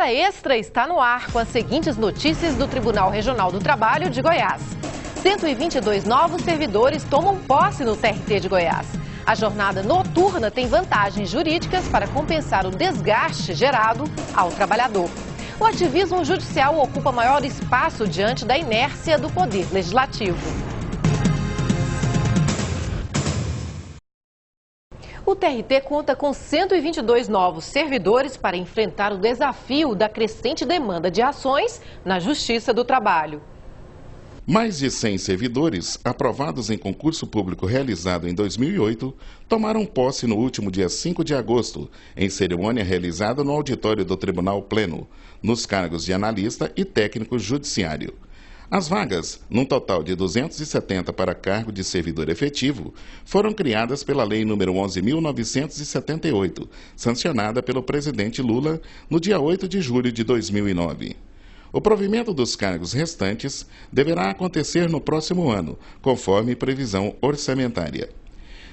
Hora Extra está no ar com as seguintes notícias do Tribunal Regional do Trabalho de Goiás. 122 novos servidores tomam posse no TRT de Goiás. A jornada noturna tem vantagens jurídicas para compensar o desgaste gerado ao trabalhador. O ativismo judicial ocupa maior espaço diante da inércia do Poder Legislativo. O TRT conta com 122 novos servidores para enfrentar o desafio da crescente demanda de ações na Justiça do Trabalho. Mais de 100 servidores, aprovados em concurso público realizado em 2008, tomaram posse no último dia 5 de agosto, em cerimônia realizada no auditório do Tribunal Pleno, nos cargos de analista e técnico judiciário. As vagas, num total de 270 para cargo de servidor efetivo, foram criadas pela Lei nº 11.978, sancionada pelo presidente Lula no dia 8 de julho de 2009. O provimento dos cargos restantes deverá acontecer no próximo ano, conforme previsão orçamentária.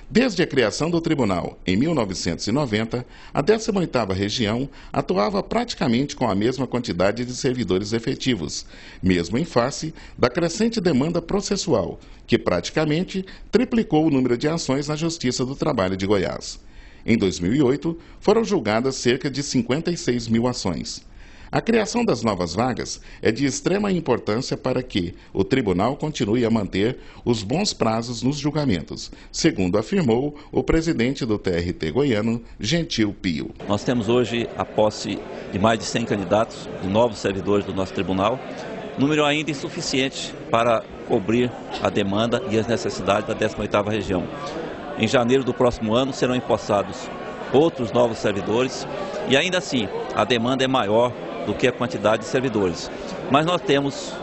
Desde a criação do tribunal, em 1990, a 18ª região atuava praticamente com a mesma quantidade de servidores efetivos, mesmo em face da crescente demanda processual, que praticamente triplicou o número de ações na Justiça do Trabalho de Goiás. Em 2008, foram julgadas cerca de 56 mil ações. A criação das novas vagas é de extrema importância para que o tribunal continue a manter os bons prazos nos julgamentos, segundo afirmou o presidente do TRT goiano, Gentil Pio. Nós temos hoje a posse de mais de 100 candidatos, de novos servidores do nosso tribunal, número ainda insuficiente para cobrir a demanda e as necessidades da 18ª região. Em janeiro do próximo ano serão empossados outros novos servidores e ainda assim a demanda é maior do que a quantidade de servidores. Mas nós temos,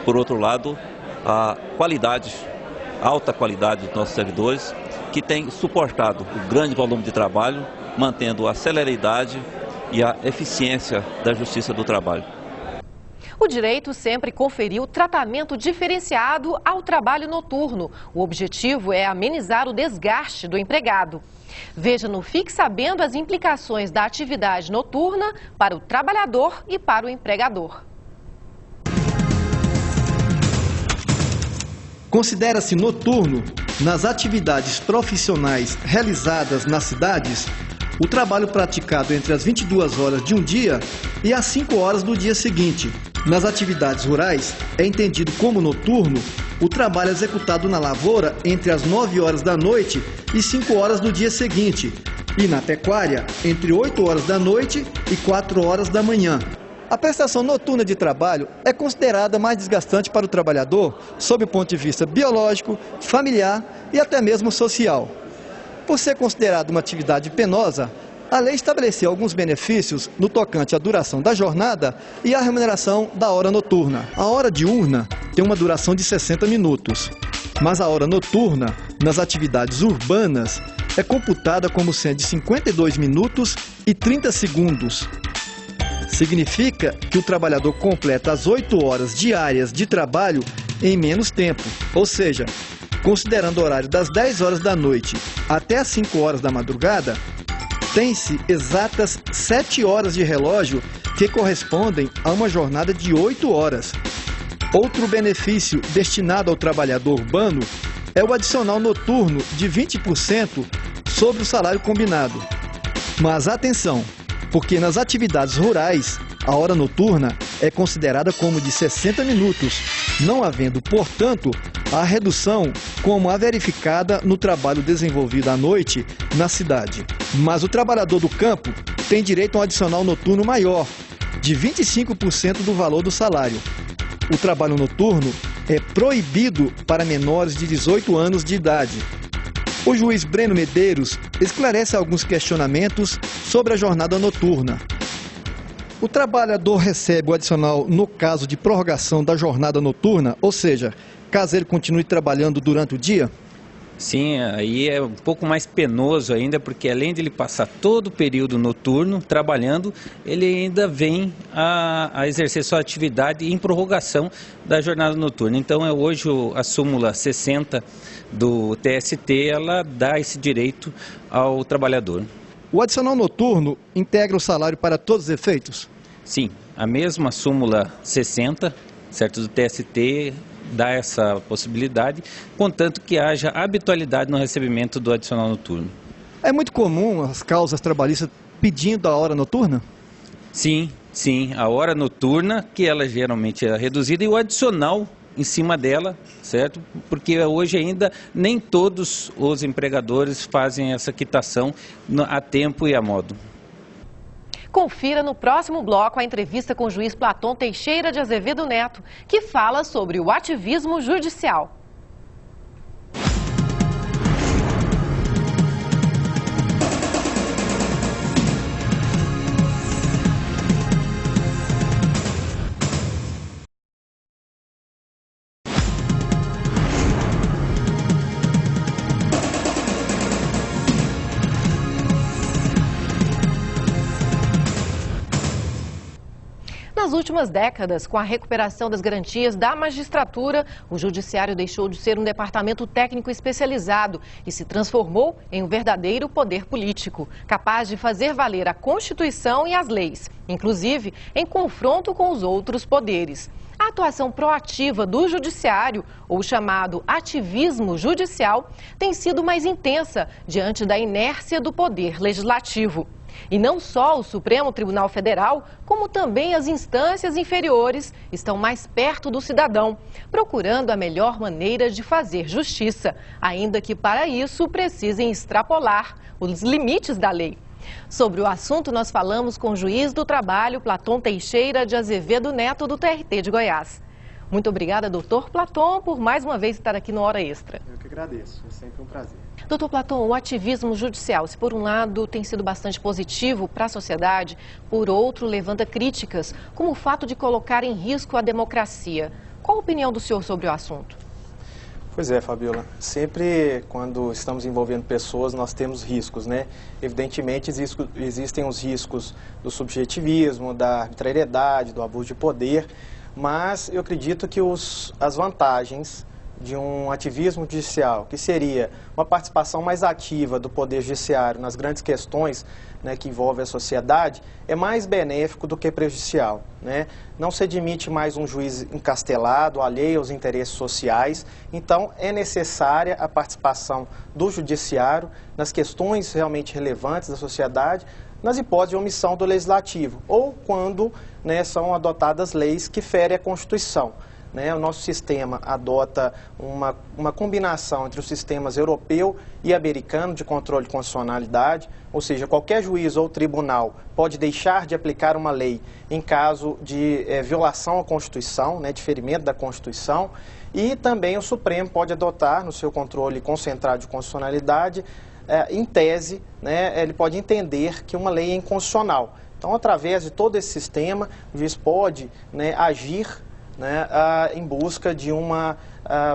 por outro lado, a qualidade, alta qualidade dos nossos servidores, que tem suportado o grande volume de trabalho, mantendo a celeridade e a eficiência da Justiça do Trabalho. O direito sempre conferiu tratamento diferenciado ao trabalho noturno. O objetivo é amenizar o desgaste do empregado. Veja no Fique Sabendo as implicações da atividade noturna para o trabalhador e para o empregador. Considera-se noturno, nas atividades profissionais realizadas nas cidades, o trabalho praticado entre as 22 horas de um dia e as 5 horas do dia seguinte. Nas atividades rurais, é entendido como noturno o trabalho executado na lavoura entre as 9 horas da noite e 5 horas do dia seguinte, e na pecuária entre 8 horas da noite e 4 horas da manhã. A prestação noturna de trabalho é considerada mais desgastante para o trabalhador sob o ponto de vista biológico, familiar e até mesmo social. Por ser considerada uma atividade penosa, a lei estabeleceu alguns benefícios no tocante à duração da jornada e à remuneração da hora noturna. A hora diurna tem uma duração de 60 minutos, mas a hora noturna, nas atividades urbanas, é computada como sendo de 52 minutos e 30 segundos. Significa que o trabalhador completa as 8 horas diárias de trabalho em menos tempo, ou seja, considerando o horário das 10 horas da noite até as 5 horas da madrugada, tem-se exatas 7 horas de relógio que correspondem a uma jornada de 8 horas. Outro benefício destinado ao trabalhador urbano é o adicional noturno de 20% sobre o salário combinado. Mas atenção, porque nas atividades rurais, a hora noturna é considerada como de 60 minutos, não havendo, portanto, a redução como a verificada no trabalho desenvolvido à noite na cidade. Mas o trabalhador do campo tem direito a um adicional noturno maior, de 25% do valor do salário. O trabalho noturno é proibido para menores de 18 anos de idade. O juiz Breno Medeiros esclarece alguns questionamentos sobre a jornada noturna. O trabalhador recebe o adicional no caso de prorrogação da jornada noturna, ou seja, caso ele continue trabalhando durante o dia? Sim, aí é um pouco mais penoso ainda, porque além de ele passar todo o período noturno trabalhando, ele ainda vem a exercer sua atividade em prorrogação da jornada noturna. Então, hoje a súmula 60 do TST, ela dá esse direito ao trabalhador. O adicional noturno integra o salário para todos os efeitos? Sim, a mesma súmula 60, certo, do TST dá essa possibilidade, contanto que haja habitualidade no recebimento do adicional noturno. É muito comum as causas trabalhistas pedindo a hora noturna? Sim, a hora noturna, que ela geralmente é reduzida, e o adicional em cima dela, certo? Porque hoje ainda nem todos os empregadores fazem essa quitação a tempo e a modo. Confira no próximo bloco a entrevista com o juiz Platão Teixeira de Azevedo Neto, que fala sobre o ativismo judicial. Nas últimas décadas, com a recuperação das garantias da magistratura, o judiciário deixou de ser um departamento técnico especializado e se transformou em um verdadeiro poder político, capaz de fazer valer a Constituição e as leis, inclusive em confronto com os outros poderes. A atuação proativa do judiciário, ou chamado ativismo judicial, tem sido mais intensa diante da inércia do poder legislativo. E não só o Supremo Tribunal Federal, como também as instâncias inferiores estão mais perto do cidadão, procurando a melhor maneira de fazer justiça, ainda que para isso precisem extrapolar os limites da lei. Sobre o assunto, nós falamos com o juiz do trabalho, Platão Teixeira de Azevedo Neto, do TRT de Goiás. Muito obrigada, doutor Platão, por mais uma vez estar aqui no Hora Extra. Eu que agradeço, é sempre um prazer. Doutor Platão, o ativismo judicial, se por um lado tem sido bastante positivo para a sociedade, por outro levanta críticas, como o fato de colocar em risco a democracia. Qual a opinião do senhor sobre o assunto? Pois é, Fabiola, sempre quando estamos envolvendo pessoas nós temos riscos, né? Evidentemente existem os riscos do subjetivismo, da arbitrariedade, do abuso de poder, mas eu acredito que as vantagens de um ativismo judicial, que seria uma participação mais ativa do Poder Judiciário nas grandes questões, né, que envolvem a sociedade, é mais benéfico do que prejudicial, né? Não se admite mais um juiz encastelado, alheio aos interesses sociais, então é necessária a participação do Judiciário nas questões realmente relevantes da sociedade, nas hipóteses de omissão do Legislativo, ou quando, né, são adotadas leis que ferem a Constituição. O nosso sistema adota uma combinação entre os sistemas europeu e americano de controle de constitucionalidade, ou seja, qualquer juiz ou tribunal pode deixar de aplicar uma lei em caso de violação à Constituição, né, de ferimento da Constituição, e também o Supremo pode adotar no seu controle concentrado de constitucionalidade, em tese, né, ele pode entender que uma lei é inconstitucional. Então, através de todo esse sistema, o juiz pode, né, agir, né, em busca de uma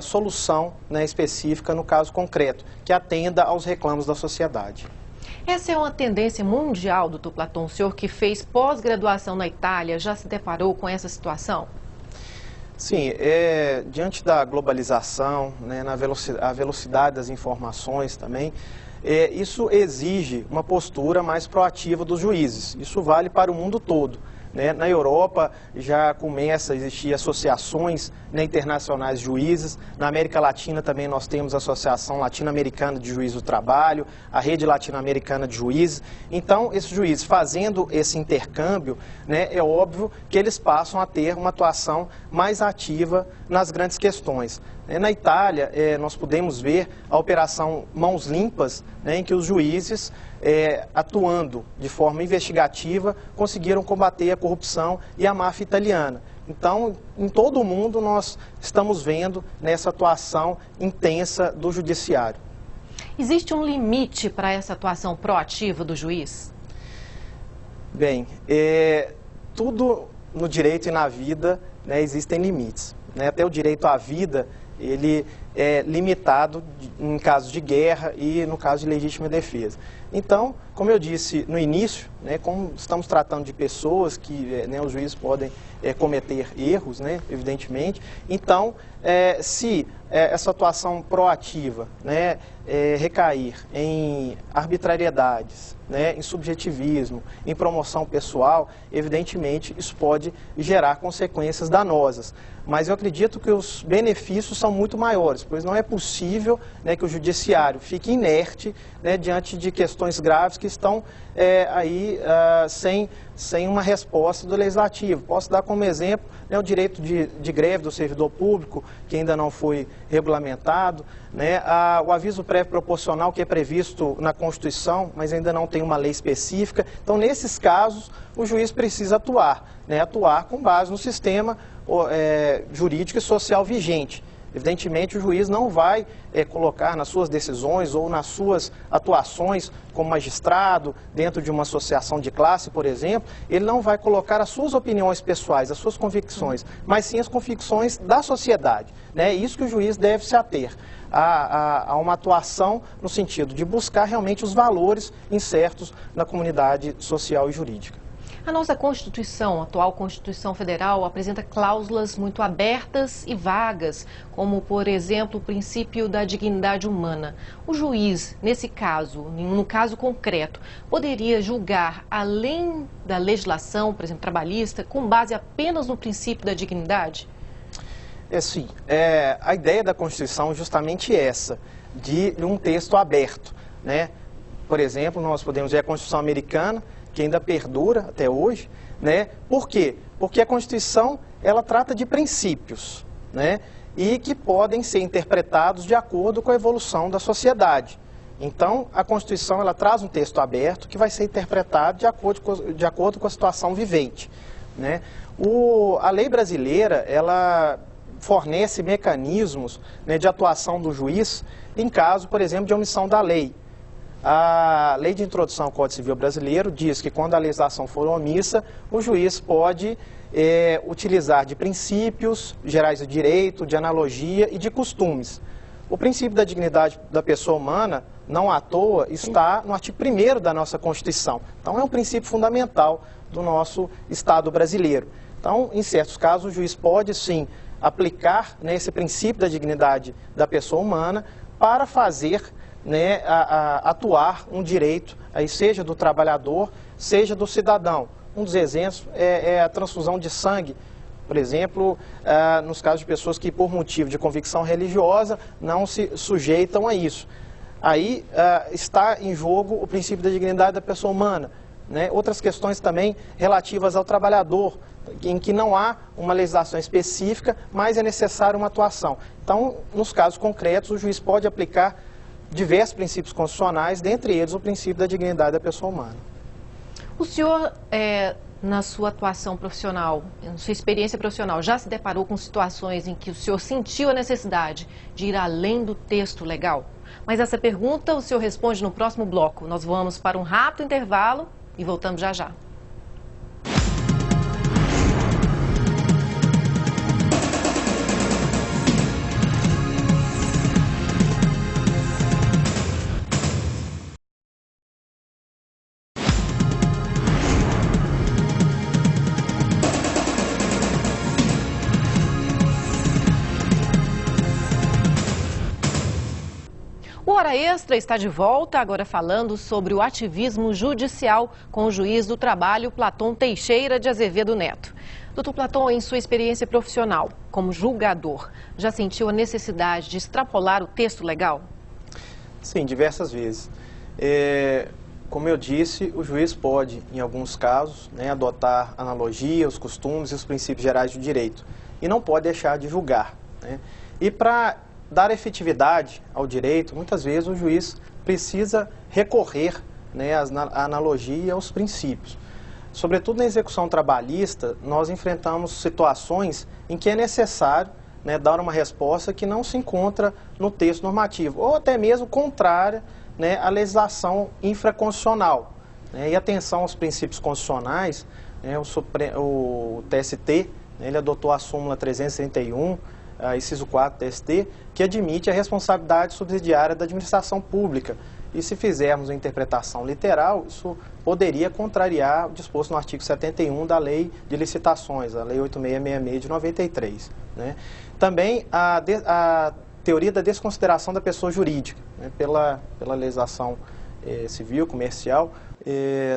solução, né, específica no caso concreto, que atenda aos reclamos da sociedade. Essa é uma tendência mundial, doutor Platão. O senhor que fez pós-graduação na Itália já se deparou com essa situação? Sim, diante da globalização, né, a velocidade das informações também, isso exige uma postura mais proativa dos juízes. Isso vale para o mundo todo. Na Europa já começa a existir associações, né, internacionais de juízes. Na América Latina também nós temos a Associação Latino-Americana de Juízes do Trabalho, a Rede Latino-Americana de Juízes. Então, esses juízes fazendo esse intercâmbio, né, é óbvio que eles passam a ter uma atuação mais ativa nas grandes questões. Na Itália, nós podemos ver a Operação Mãos Limpas, né, em que os juízes, atuando de forma investigativa, conseguiram combater a corrupção e a máfia italiana. Então, em todo o mundo, nós estamos vendo nessa atuação intensa do judiciário. Existe um limite para essa atuação proativa do juiz? Bem, tudo no direito e na vida, né, existem limites. Até o direito à vida, ele limitado em casos de guerra e no caso de legítima defesa. Então, como eu disse no início, né, como estamos tratando de pessoas que os juízes podem cometer erros, né, evidentemente, então, se essa atuação proativa, né, recair em arbitrariedades, né, em subjetivismo, em promoção pessoal, evidentemente isso pode gerar consequências danosas. Mas eu acredito que os benefícios são muito maiores, pois não é possível, né, que o judiciário fique inerte, né, diante de questões graves que estão sem uma resposta do legislativo. Posso dar como exemplo, né, o direito de greve do servidor público, que ainda não foi regulamentado, né, o aviso prévio proporcional que é previsto na Constituição, mas ainda não tem uma lei específica. Então, nesses casos, o juiz precisa atuar, né, atuar com base no sistema jurídico e social vigente. Evidentemente, o juiz não vai colocar nas suas decisões ou nas suas atuações como magistrado, dentro de uma associação de classe, por exemplo, ele não vai colocar as suas opiniões pessoais, as suas convicções, mas sim as convicções da sociedade. É isso que o juiz deve se ater, a uma atuação no sentido de buscar realmente os valores incertos na comunidade social e jurídica. A nossa Constituição, a atual Constituição Federal, apresenta cláusulas muito abertas e vagas, como, por exemplo, o princípio da dignidade humana. O juiz, nesse caso, no caso concreto, poderia julgar além da legislação, por exemplo, trabalhista, com base apenas no princípio da dignidade? Sim. A ideia da Constituição é justamente essa, de um texto aberto, né? Por exemplo, nós podemos ver a Constituição americana, que ainda perdura até hoje, né? Por quê? Porque a Constituição, ela trata de princípios, né? E que podem ser interpretados de acordo com a evolução da sociedade. Então, a Constituição, ela traz um texto aberto que vai ser interpretado de acordo com a situação vivente, né? A lei brasileira, ela fornece mecanismos, né, de atuação do juiz em caso, por exemplo, de omissão da lei. A Lei de Introdução ao Código Civil Brasileiro diz que quando a legislação for omissa, o juiz pode utilizar de princípios gerais do direito, de analogia e de costumes. O princípio da dignidade da pessoa humana, não à toa, está no artigo 1º da nossa Constituição. Então, é um princípio fundamental do nosso Estado brasileiro. Então, em certos casos, o juiz pode, sim, aplicar, né, esse princípio da dignidade da pessoa humana para fazer, né, atuar um direito, aí seja do trabalhador, seja do cidadão. Um dos exemplos é a transfusão de sangue, por exemplo, nos casos de pessoas que por motivo de convicção religiosa não se sujeitam a isso. Aí está em jogo o princípio da dignidade da pessoa humana, né? Outras questões também relativas ao trabalhador, em que não há uma legislação específica, mas é necessária uma atuação. Então, nos casos concretos, o juiz pode aplicar diversos princípios constitucionais, dentre eles o princípio da dignidade da pessoa humana. O senhor, na sua atuação profissional, na sua experiência profissional, já se deparou com situações em que o senhor sentiu a necessidade de ir além do texto legal? Mas essa pergunta o senhor responde no próximo bloco. Nós vamos para um rápido intervalo e voltamos já já. O Hora Extra está de volta, agora falando sobre o ativismo judicial com o juiz do trabalho, Platão Teixeira de Azevedo Neto. Doutor Platão, em sua experiência profissional como julgador, já sentiu a necessidade de extrapolar o texto legal? Sim, diversas vezes. Como eu disse, o juiz pode, em alguns casos, né, adotar analogia, os costumes e os princípios gerais do direito. E não pode deixar de julgar, né? E para dar efetividade ao direito, muitas vezes o juiz precisa recorrer, né, à analogia e aos princípios. Sobretudo na execução trabalhista, nós enfrentamos situações em que é necessário, né, dar uma resposta que não se encontra no texto normativo, ou até mesmo contrária, né, à legislação infraconstitucional. Né, e atenção aos princípios constitucionais, né, o TST, né, ele adotou a súmula 331, inciso 4 do TST, que admite a responsabilidade subsidiária da administração pública. E se fizermos a interpretação literal, isso poderia contrariar o disposto no artigo 71 da Lei de Licitações, a Lei 8666 de 93. Né? Também a teoria da desconsideração da pessoa jurídica, né, pela legislação civil, comercial,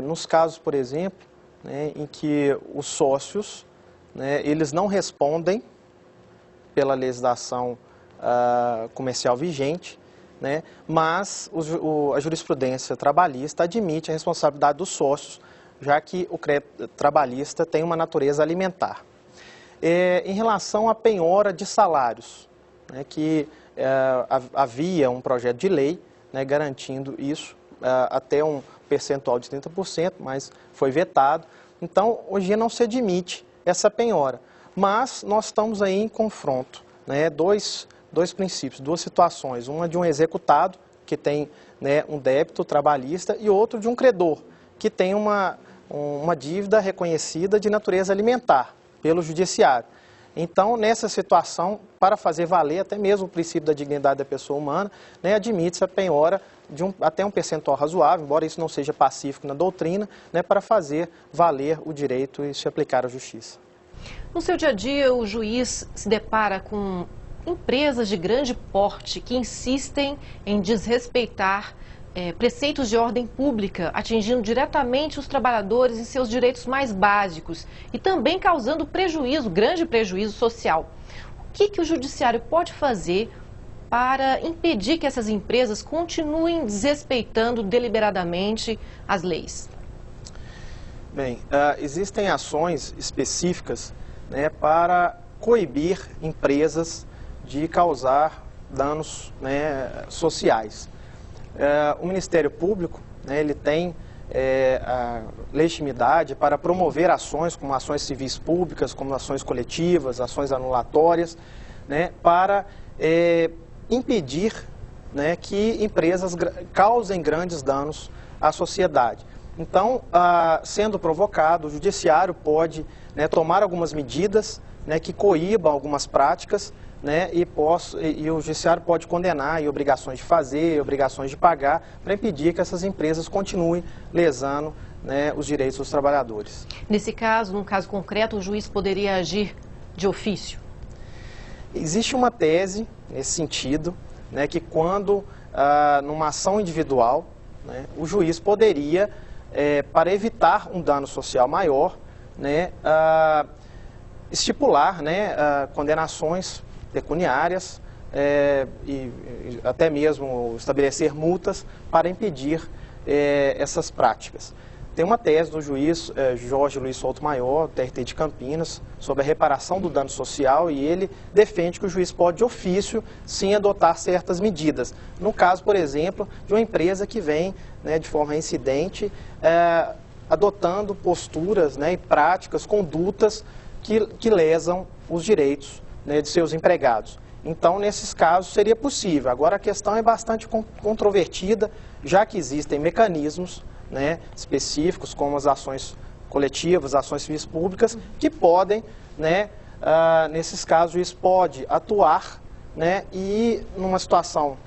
nos casos, por exemplo, né, em que os sócios, né, eles não respondem pela legislação comercial vigente, né, mas a jurisprudência trabalhista admite a responsabilidade dos sócios, já que o crédito trabalhista tem uma natureza alimentar. Em relação à penhora de salários, né, que havia um projeto de lei, né, garantindo isso até um percentual de 30%, mas foi vetado. Então, hoje não se admite essa penhora. Mas nós estamos aí em confronto, né, dois princípios, duas situações. Uma de um executado, que tem, né, um débito trabalhista, e outro de um credor, que tem uma dívida reconhecida de natureza alimentar pelo judiciário. Então, nessa situação, para fazer valer até mesmo o princípio da dignidade da pessoa humana, né, admite-se a penhora de até um percentual razoável, embora isso não seja pacífico na doutrina, né, para fazer valer o direito e se aplicar à justiça. No seu dia a dia, o juiz se depara com empresas de grande porte que insistem em desrespeitar preceitos de ordem pública, atingindo diretamente os trabalhadores em seus direitos mais básicos e também causando prejuízo, grande prejuízo social. O que o judiciário pode fazer para impedir que essas empresas continuem desrespeitando deliberadamente as leis? Bem, existem ações específicas, né, para coibir empresas de causar danos, né, sociais. O Ministério Público, né, ele tem a legitimidade para promover ações, como ações civis públicas, como ações coletivas, ações anulatórias, né, para impedir, né, que empresas causem grandes danos à sociedade. Então, sendo provocado, o judiciário pode, né, tomar algumas medidas, né, que coíbam algumas práticas, né, e o judiciário pode condenar e obrigações de fazer, obrigações de pagar, para impedir que essas empresas continuem lesando, né, os direitos dos trabalhadores. Nesse caso, num caso concreto, o juiz poderia agir de ofício? Existe uma tese nesse sentido, né, que quando, numa ação individual, né, o juiz poderia, para evitar um dano social maior, né, estipular, né, condenações pecuniárias e até mesmo estabelecer multas para impedir essas práticas. Tem uma tese do juiz Jorge Luiz Souto Maior, TRT de Campinas, sobre a reparação do dano social, e ele defende que o juiz pode, de ofício, sim, adotar certas medidas. No caso, por exemplo, de uma empresa que vem, né, de forma incidente, adotando posturas, né, e práticas, condutas que lesam os direitos, né, de seus empregados. Então, nesses casos, seria possível. Agora, a questão é bastante controvertida, já que existem mecanismos, né, específicos, como as ações coletivas, ações civis públicas, que podem, né, nesses casos, o juiz pode atuar, né, e, numa situação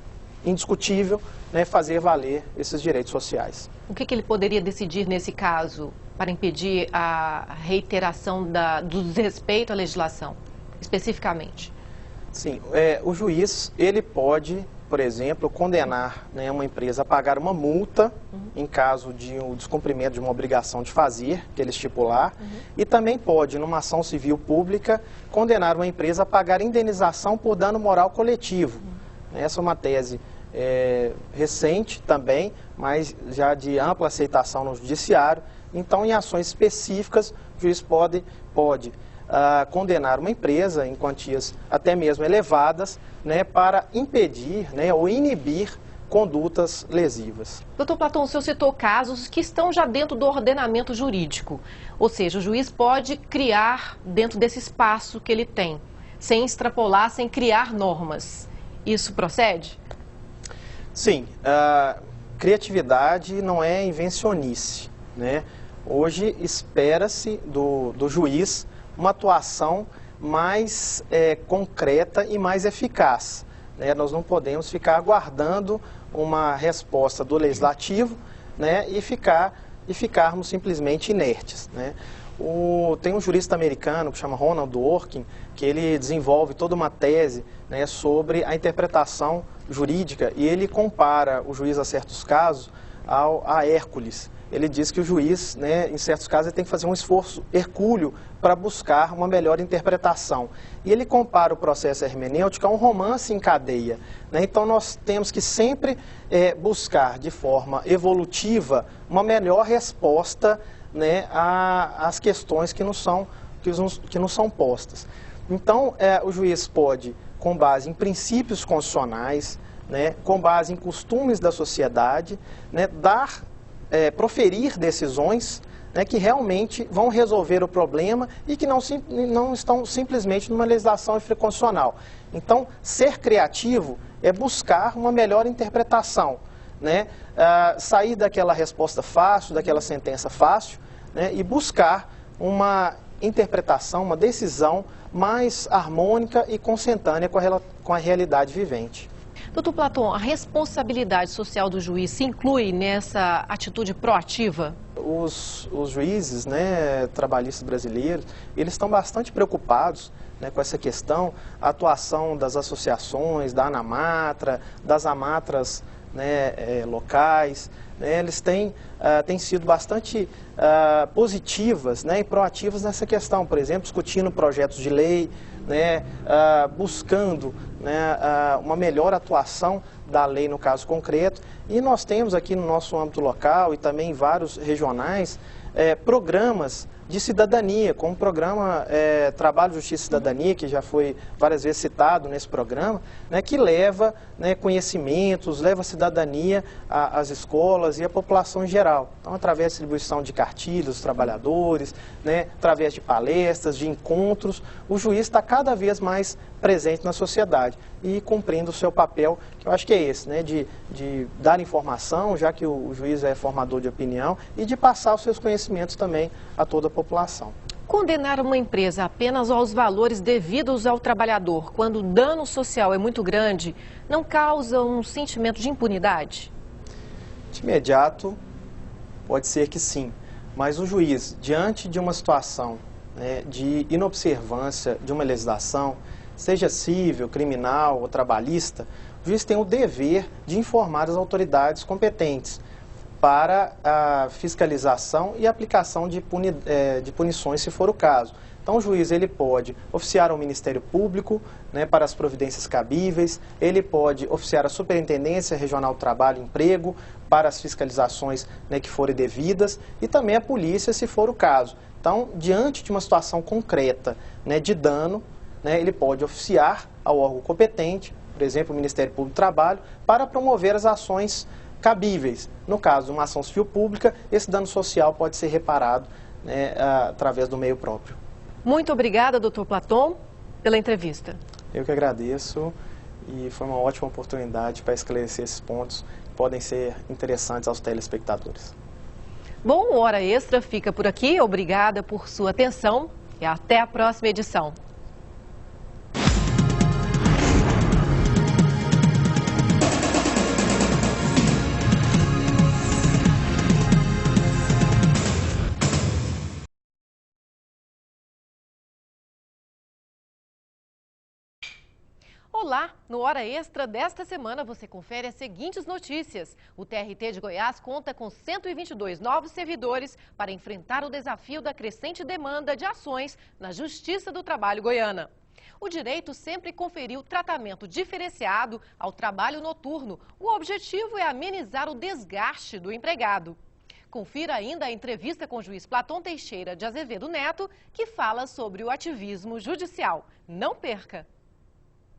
indiscutível, né, fazer valer esses direitos sociais. O que ele poderia decidir nesse caso para impedir a reiteração do desrespeito à legislação, especificamente? Sim, o juiz, ele pode, por exemplo, condenar, né, uma empresa a pagar uma multa em caso de um descumprimento de uma obrigação de fazer, que ele estipular, e também pode, numa ação civil pública, condenar uma empresa a pagar indenização por dano moral coletivo. Essa é uma tese recente também, mas já de ampla aceitação no judiciário. Então, em ações específicas, o juiz pode condenar uma empresa em quantias até mesmo elevadas, né, para impedir, né, ou inibir condutas lesivas. Doutor Platão, o senhor citou casos que estão já dentro do ordenamento jurídico, ou seja, o juiz pode criar dentro desse espaço que ele tem, sem extrapolar, sem criar normas. Isso procede? Sim, criatividade não é invencionice, né? Hoje espera-se do juiz uma atuação, mais concreta e mais eficaz, né? Nós não podemos ficar aguardando uma resposta do Legislativo, né, e ficarmos simplesmente inertes, né? Tem um jurista americano que chama Ronald Dworkin, que ele desenvolve toda uma tese, né, sobre a interpretação jurídica, e ele compara o juiz a certos casos a Hércules. Ele diz que o juiz, né, em certos casos, ele tem que fazer um esforço hercúleo para buscar uma melhor interpretação. E ele compara o processo hermenêutico a um romance em cadeia, né? Então nós temos que sempre buscar de forma evolutiva uma melhor resposta, né, às questões que nos são postas. Então o juiz pode, com base em princípios constitucionais, né, com base em costumes da sociedade, né, proferir decisões, né, que realmente vão resolver o problema e que não estão simplesmente numa legislação infraconstitucional. Então, ser criativo é buscar uma melhor interpretação, né, sair daquela resposta fácil, daquela sentença fácil, né, e buscar uma interpretação, uma decisão mais harmônica e consentânea com a realidade vivente. Doutor Platon, a responsabilidade social do juiz se inclui nessa atitude proativa? Os juízes, né, trabalhistas brasileiros, eles estão bastante preocupados, né, com essa questão, a atuação das associações, da ANAMATRA, das AMATRAs, né, locais, né, eles têm sido bastante positivas, né, e proativas nessa questão, por exemplo, discutindo projetos de lei, né, buscando, né, uma melhor atuação da lei no caso concreto. E nós temos aqui no nosso âmbito local e também em vários regionais programas de cidadania, como o programa Trabalho, Justiça e Cidadania, que já foi várias vezes citado nesse programa, né, que leva, né, conhecimentos, leva cidadania às escolas e à população em geral. Então, através da distribuição de cartilhas dos trabalhadores, né, através de palestras, de encontros, o juiz está cada vez mais presente na sociedade e cumprindo o seu papel, que eu acho que é esse, né, de dar informação, já que o juiz é formador de opinião, e de passar os seus conhecimentos também a toda a população. Condenar uma empresa apenas aos valores devidos ao trabalhador, quando o dano social é muito grande, não causa um sentimento de impunidade? De imediato, pode ser que sim, mas o juiz, diante de uma situação, né, de inobservância de uma legislação, seja civil, criminal ou trabalhista, o juiz tem o dever de informar as autoridades competentes para a fiscalização e aplicação de punições, se for o caso. Então, o juiz ele pode oficiar ao Ministério Público, né, para as providências cabíveis, ele pode oficiar a Superintendência Regional do Trabalho e Emprego para as fiscalizações, né, que forem devidas, e também a polícia, se for o caso. Então, diante de uma situação concreta, né, de dano, né, ele pode oficiar ao órgão competente, por exemplo, o Ministério Público do Trabalho, para promover as ações cabíveis. No caso de uma ação civil pública, esse dano social pode ser reparado, né, através do meio próprio. Muito obrigada, doutor Platon, pela entrevista. Eu que agradeço e foi uma ótima oportunidade para esclarecer esses pontos que podem ser interessantes aos telespectadores. Bom, o Hora Extra fica por aqui. Obrigada por sua atenção e até a próxima edição. Olá! No Hora Extra desta semana você confere as seguintes notícias. O TRT de Goiás conta com 122 novos servidores para enfrentar o desafio da crescente demanda de ações na Justiça do Trabalho goiana. O direito sempre conferiu tratamento diferenciado ao trabalho noturno. O objetivo é amenizar o desgaste do empregado. Confira ainda a entrevista com o juiz Platon Teixeira de Azevedo Neto, que fala sobre o ativismo judicial. Não perca!